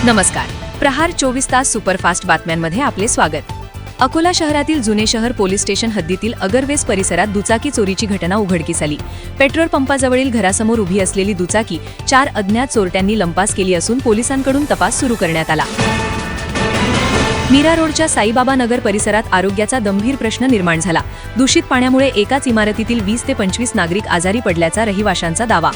नमस्कार. प्रहार 24 तास सुपरफास्ट बातम्यांमध्ये आपले स्वागत. अकोला शहरातील जुने शहर पोलीस स्टेशन हद्दीतील अगरवेस परिसरात दुचाकी चोरीची घटना उघडकीस आली. पेट्रोल पंपाजवळील घरासमोर उभी असलेली दुचाकी 4 अज्ञात चोरट्यांनी लंपास केली असून पोलिसांकडून तपास सुरू करण्यात आला. मीरा रोडच्या साईबाबा नगर परिसरात आरोग्याचा गंभीर प्रश्न निर्माण झाला. दूषित पाण्यामुळे एकाच इमारतीतील 20 ते 25 नागरिक आजारी पडल्याचा रहिवाशांचा दावा.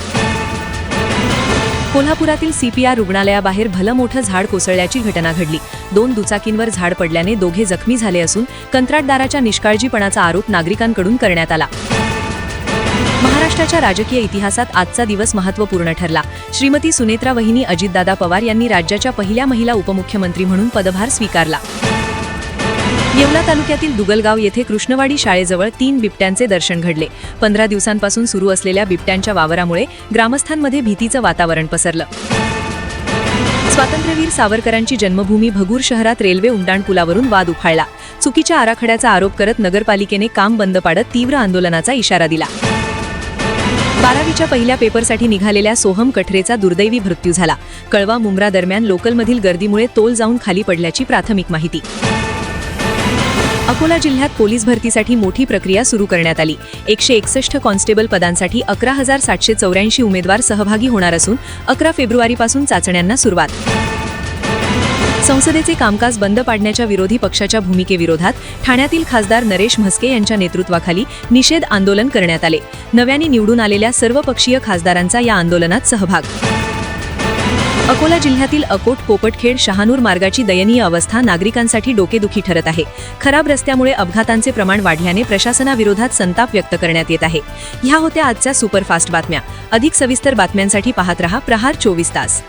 कोल्हापुरातील CPR रुग्णालयाबाहेर भलं मोठं झाड कोसळल्याची घटना घडली. 2 दुचाकींवर झाड पडल्याने दोघे जखमी झाले असून कंत्राटदाराच्या निष्काळजीपणाचा आरोप नागरिकांकडून करण्यात आला. महाराष्ट्राच्या राजकीय इतिहासात आजचा दिवस महत्त्वपूर्ण ठरला. श्रीमती सुनेत्रा वहिनी अजितदादा पवार यांनी राज्याच्या पहिल्या महिला उपमुख्यमंत्री म्हणून पदभार स्वीकारला. येवला तालुक्यातील दुगलगाव येथे कृष्णवाडी शाळेजवळ 3 बिबट्यांचे दर्शन घडले. 15 दिवसांपासून सुरू असलेल्या बिबट्यांच्या वावरामुळे ग्रामस्थांमध्ये भीतीचं वातावरण पसरलं. स्वातंत्र्यवीर सावरकरांची जन्मभूमी भगूर शहरात रेल्वे उड्डाणपुलावरून वाद उफाळला. चुकीच्या आराखड्याचा आरोप करत नगरपालिकेने काम बंद पाडत तीव्र आंदोलनाचा इशारा दिला. 12वीच्या पहिल्या पेपरसाठी निघालेल्या सोहम कठरेचा दुर्दैवी मृत्यू झाला. कळवा मुंब्रा दरम्यान लोकलमधील गर्दीमुळे तोल जाऊन खाली पडल्याची प्राथमिक माहिती. अकोला जिल्ह्यात पोलीस भरतीसाठी मोठी प्रक्रिया सुरू करण्यात आली. 161 कॉन्स्टेबल पदांसाठी 11,784 उमेदवार सहभागी होणार असून 11 फेब्रुवारीपासून चाचण्यांना सुरुवात. संसदेचे कामकाज बंद पाडण्याच्या विरोधी पक्षाच्या भूमिकेविरोधात ठाण्यातील खासदार नरेश म्हस्के यांच्या नेतृत्वाखाली निषेध आंदोलन करण्यात आले. नव्याने निवडून आलेल्या सर्वपक्षीय खासदारांचा या आंदोलनात सहभाग. अकोला जिल्ह्यातील अकोट पोपटखेड शहानूर मार्गाची दयनीय अवस्था नागरिकांसाठी डोकेदुखी ठरत आहे. खराब रस्त्यामुळे अपघातांचे प्रमाण वाढल्याने प्रशासनाविरोधात संताप व्यक्त करण्यात येत आहे. ह्या होत्या आजच्या सुपरफास्ट बातम्या. अधिक सविस्तर बातम्यांसाठी पाहत रहा प्रहार 24 तास.